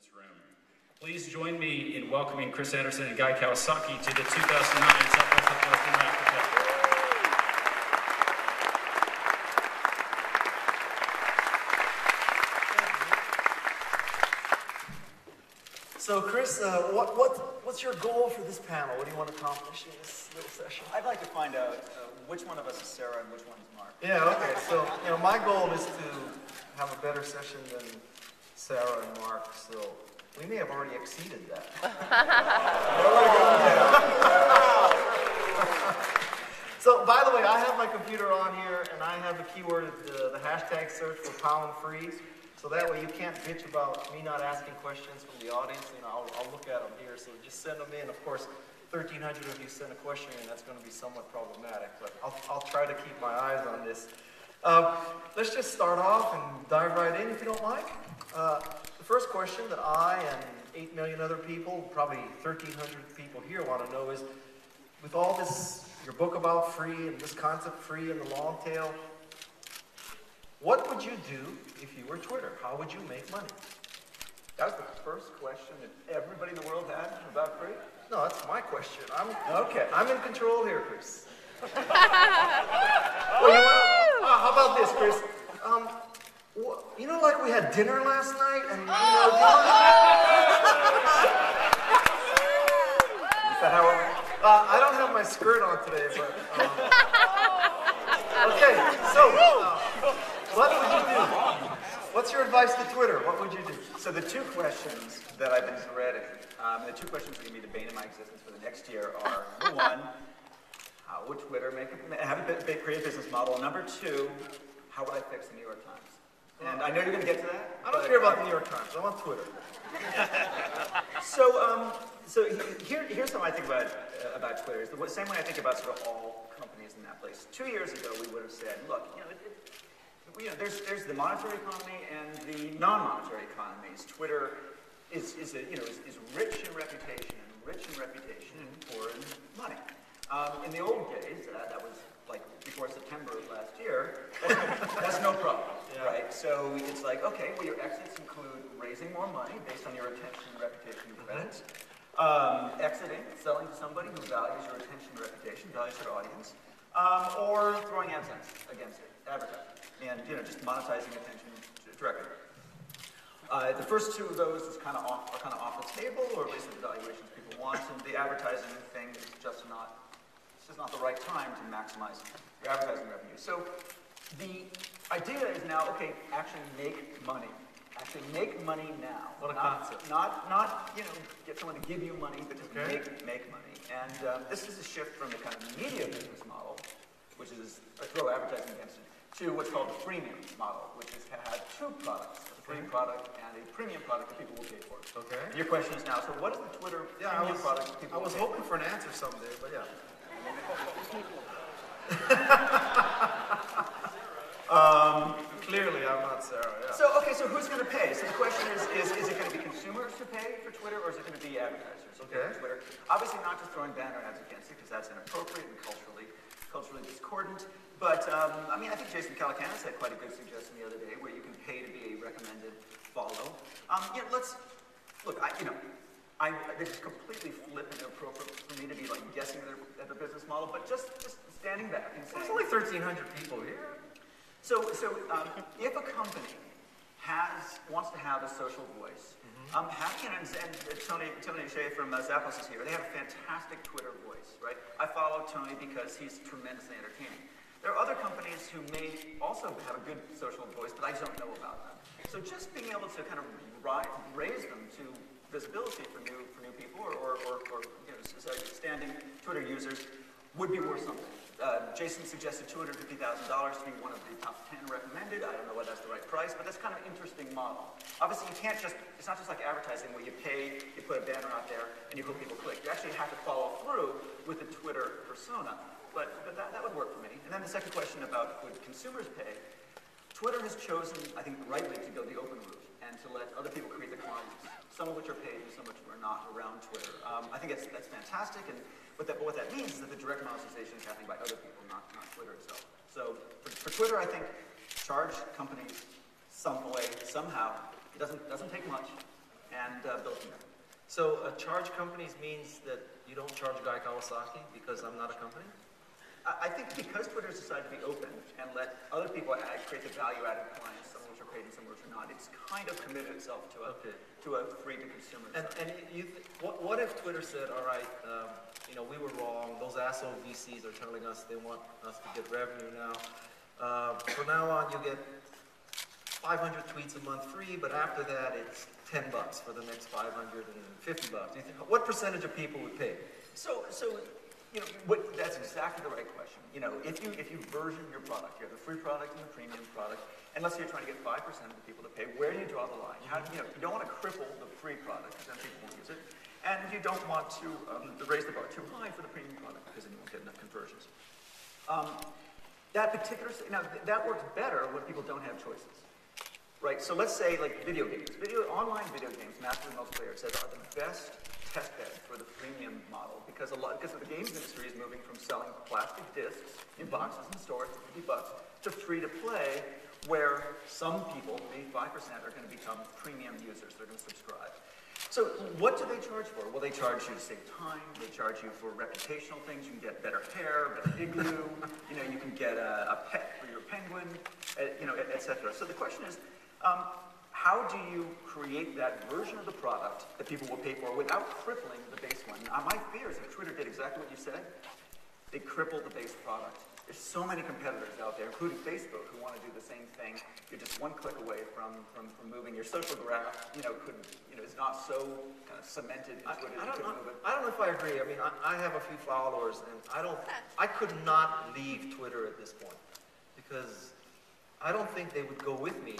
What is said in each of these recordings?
this room. Please join me in welcoming Chris Anderson and Guy Kawasaki to the 2009 SXSW Interactive. So Chris, what's your goal for this panel? What do you want to accomplish in this little session? I'd like to find out which one of us is Sarah and which one is Mark. Yeah, okay. So, my goal is to have a better session than Sarah and Mark, so we may have already exceeded that. So, by the way, I have my computer on here, and I have the keyword, the hashtag search for #freeze. So that way you can't bitch about me not asking questions from the audience. I'll look at them here. So just send them in. Of course, 1,300 of you sent a question, and that's going to be somewhat problematic. But I'll try to keep my eyes on this. Let's just start off and dive right in, if you don't mind. The first question that I and 8 million other people, probably 1,300 people here, want to know is, with all this, your book about free and this concept free and the long tail, what would you do if you were Twitter? How would you make money? That was the first question that everybody in the world had about free? No, that's my question. I'm in control here, Chris. How about this, Chris? Like we had dinner last night, and Is that how I don't have my skirt on today, but okay. So. What would you do? What's your advice to Twitter? What would you do? So the two questions that I've been dreading, the two questions that are going to be the bane of my existence for the next year are, number one, how would Twitter have a create a business model? Number two, how would I fix the New York Times? And I know you're going to get to that. I don't care about the New York Times. I want Twitter. So here's how I think about Twitter. It's the same way I think about sort of all companies in that place. 2 years ago, we would have said, look, there's the monetary economy and the non-monetary economies. Twitter is rich in reputation for money. In the old days, that was like before September of last year. That's no problem, right? So it's like, okay, well, your exits include raising more money based on your attention and reputation and credits, exiting, selling to somebody who values your attention and reputation, values your audience, or throwing AdSense against it, advertising. And just monetizing attention directly. The first two of those are kind of off the table, or at least the valuations people want. And the advertising thing is just not the right time to maximize your advertising revenue. So the idea is now, okay, actually make money. Actually make money now. What a concept. Not get someone to give you money, but just make money. And this is a shift from the kind of media business model, which is throw advertising against it, to what's called the freemium model, which is to have two products, a free product and a premium product that people will pay for. Okay. And your question is now, so what is the Twitter premium product that people will pay for? I was hoping for an answer someday, but yeah. Clearly, I'm not Sarah, yeah. So who's going to pay? So the question is it going to be consumers who pay for Twitter, or is it going to be advertisers who pay for Twitter? Obviously not just throwing banner ads against it, because that's inappropriate and culturally discordant. But, I think Jason Calacanis had quite a good suggestion the other day where you can pay to be a recommended follow. This is completely flippant and inappropriate for me to be guessing at the business model, but just standing back and saying... There's only 1,300 people here. So if a company wants to have a social voice, and Tony Shea from Zappos is here. They have a fantastic Twitter voice, right? I follow Tony because he's tremendously entertaining. There are other companies who may also have a good social voice, but I don't know about them. So just being able to kind of raise them to visibility for new people or standing Twitter users would be worth something. Jason suggested $250,000 to be one of the top 10 recommended. I don't know whether that's the right price, but that's kind of an interesting model. Obviously, it's not just like advertising where you pay, you put a banner out there, and you hope people click. You actually have to follow through with the Twitter persona. But that would work for me. And then the second question about would consumers pay? Twitter has chosen, I think rightly, to go the open route and to let other people create the clients, some of which are paid and some of which are not around Twitter. I think that's fantastic. But what that means is that the direct monetization is happening by other people, not Twitter itself. So for Twitter, I think charge companies some way, somehow. It doesn't take much. and build from there. So charge companies means that you don't charge Guy Kawasaki because I'm not a company? I think because Twitter has decided to be open and let other people create the value-added clients, some of which are paid and some of which are not, it's kind of committed itself to a free-to-consumer. And what if Twitter said, all right, we were wrong. Those asshole VCs are telling us they want us to get revenue now. From now on, you get 500 tweets a month free, but after that, it's $10 for the next 550 bucks. Do you think, what percentage of people would pay? So that's exactly the right question. If you version your product, you have the free product and the premium product, and let's say you're trying to get 5% of the people to pay, where do you draw the line? You don't want to cripple the free product because then people won't use it, and you don't want to raise the bar too high for the premium product because then you won't get enough conversions. That works better when people don't have choices. Right, so let's say like video games. Online video games, massively multiplayer, says are the best test bed for the freemium model because the games industry is moving from selling plastic discs in boxes in stores for $50 to free to play, where some people, maybe 5%, are going to become premium users. They're going to subscribe. So what do they charge for? Well, they charge you to save time. They charge you for reputational things. You can get better hair, better igloo. You can get a pet for your penguin, etc. So the question is, how do you create that version of the product that people will pay for without crippling the base one? My fear is if Twitter did exactly what you said, they cripple the base product. There's so many competitors out there, including Facebook, who want to do the same thing. You're just one click away from moving. Your social graph, is not so kind of cemented into it. I don't know if I agree. I mean, I have a few followers, and I could not leave Twitter at this point because I don't think they would go with me,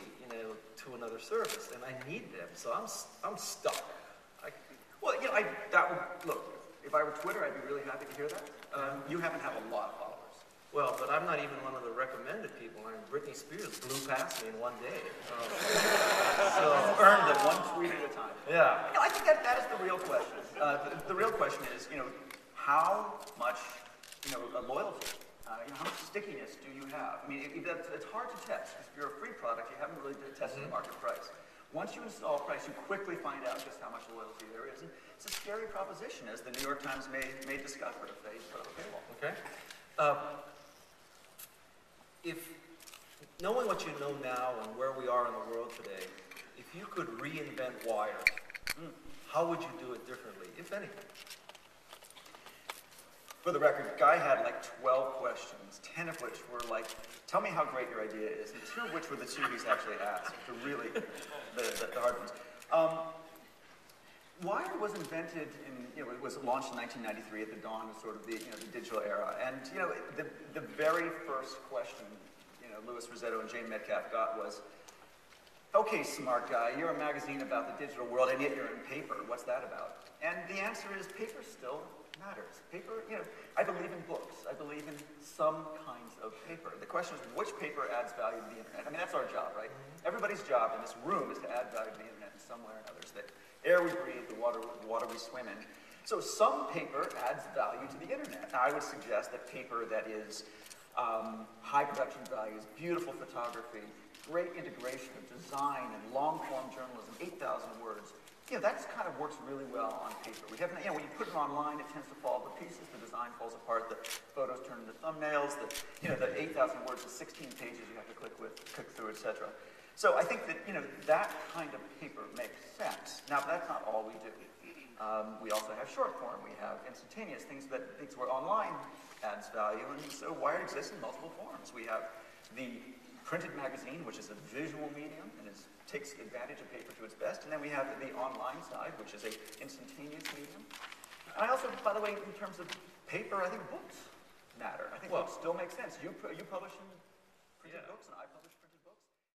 to another service, and I need them. So I'm stuck. Look. If I were Twitter, I'd be really happy to hear that. You happen to have a lot of followers. Well, but I'm not even one of the recommended people. Britney Spears blew past me in one day. So earned them one tweet at a time. Yeah. I think that is the real question. The real question is, how much, loyalty. How much stickiness do you have? I mean, it's hard to test. If you're a free product, you haven't really tested the market price. Once you install price, you quickly find out just how much loyalty there is. And it's a scary proposition, as the New York Times may discover if they put up a paywall. Okay. If knowing what you know now and where we are in the world today, if you could reinvent Wire, how would you do it differently, if anything? For the record, Guy had like 12 questions, 10 of which were like, tell me how great your idea is, and 2 of which were the 2 he's actually asked, which are really the hard ones. Wire was invented it was launched in 1993 at the dawn of sort of the digital era, and the very first question Louis Rossetto and Jane Metcalf got was, okay, smart guy, you're a magazine about the digital world, and yet you're in paper. What's that about? And the answer is paper still matters. Paper, I believe in books. I believe in some kinds of paper. The question is, which paper adds value to the internet? I mean, that's our job, right? Everybody's job in this room is to add value to the internet in some way or another. It's the air we breathe, the water we swim in. So some paper adds value to the internet. Now, I would suggest that paper that is high production values, beautiful photography, great integration of design and long-form journalism, 8,000 words, that kind of works really well on paper. We haven't, when you put it online, it tends to fall to pieces. The design falls apart. The photos turn into thumbnails. The 8,000 words is 16 pages you have to click through, etc. So I think that that kind of paper makes sense. Now that's not all we do. We also have short form. We have instantaneous things where online adds value, and so Wired exists in multiple forms. We have the printed magazine, which is a visual medium and takes advantage of paper to its best. And then we have the online side, which is an instantaneous medium. And I also, by the way, in terms of paper, I think books matter. I think books still make sense. You publish in printed books, and I publish